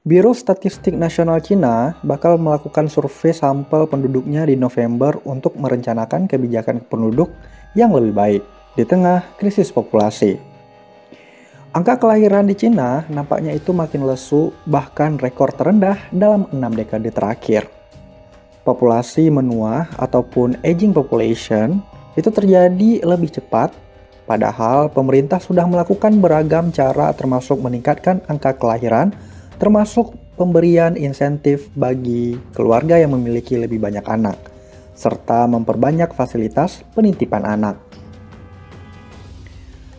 Biro Statistik Nasional Cina bakal melakukan survei sampel penduduknya di November untuk merencanakan kebijakan penduduk yang lebih baik di tengah krisis populasi. Angka kelahiran di Cina nampaknya itu makin lesu, bahkan rekor terendah dalam 6 dekade terakhir. Populasi menua ataupun aging population itu terjadi lebih cepat, padahal pemerintah sudah melakukan beragam cara termasuk meningkatkan angka kelahiran, termasuk pemberian insentif bagi keluarga yang memiliki lebih banyak anak, serta memperbanyak fasilitas penitipan anak.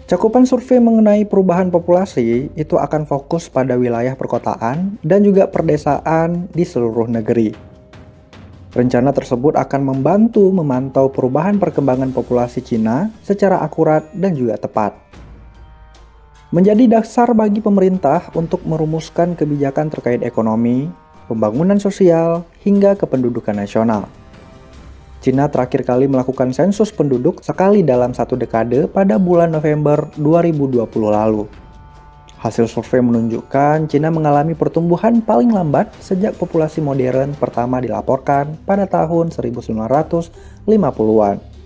Cakupan survei mengenai perubahan populasi itu akan fokus pada wilayah perkotaan dan juga perdesaan di seluruh negeri. Rencana tersebut akan membantu memantau perubahan perkembangan populasi Cina secara akurat dan juga tepat. Menjadi dasar bagi pemerintah untuk merumuskan kebijakan terkait ekonomi, pembangunan sosial, hingga kependudukan nasional. Cina terakhir kali melakukan sensus penduduk sekali dalam 1 dekade pada bulan November 2020 lalu. Hasil survei menunjukkan Cina mengalami pertumbuhan paling lambat sejak populasi modern pertama dilaporkan pada tahun 1950-an.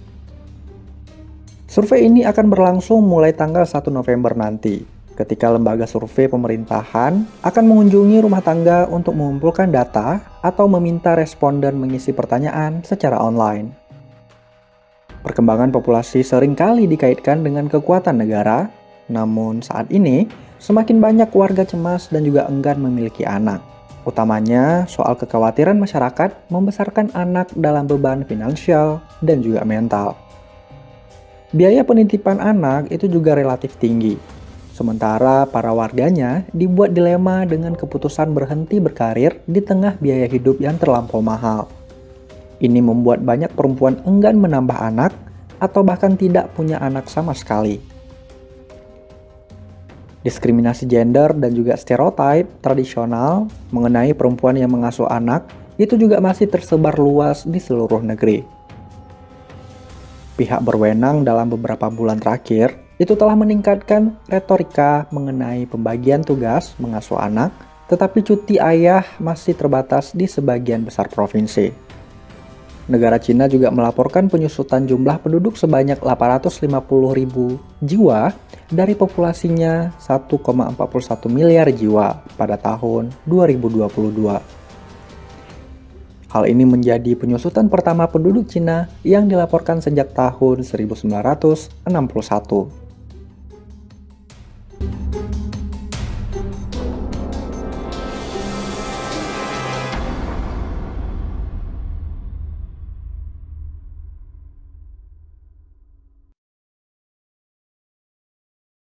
Survei ini akan berlangsung mulai tanggal 1 November nanti, ketika lembaga survei pemerintahan akan mengunjungi rumah tangga untuk mengumpulkan data atau meminta responden mengisi pertanyaan secara online. Perkembangan populasi seringkali dikaitkan dengan kekuatan negara, namun saat ini semakin banyak warga cemas dan juga enggan memiliki anak. Utamanya soal kekhawatiran masyarakat membesarkan anak dalam beban finansial dan juga mental. Biaya penitipan anak itu juga relatif tinggi. Sementara para warganya dibuat dilema dengan keputusan berhenti berkarir di tengah biaya hidup yang terlampau mahal. Ini membuat banyak perempuan enggan menambah anak atau bahkan tidak punya anak sama sekali. Diskriminasi gender dan juga stereotip tradisional mengenai perempuan yang mengasuh anak itu juga masih tersebar luas di seluruh negeri. Pihak berwenang dalam beberapa bulan terakhir itu telah meningkatkan retorika mengenai pembagian tugas mengasuh anak, tetapi cuti ayah masih terbatas di sebagian besar provinsi. Negara Cina juga melaporkan penyusutan jumlah penduduk sebanyak 850.000 jiwa dari populasinya 1,41 miliar jiwa pada tahun 2022. Hal ini menjadi penyusutan pertama penduduk Cina yang dilaporkan sejak tahun 1961.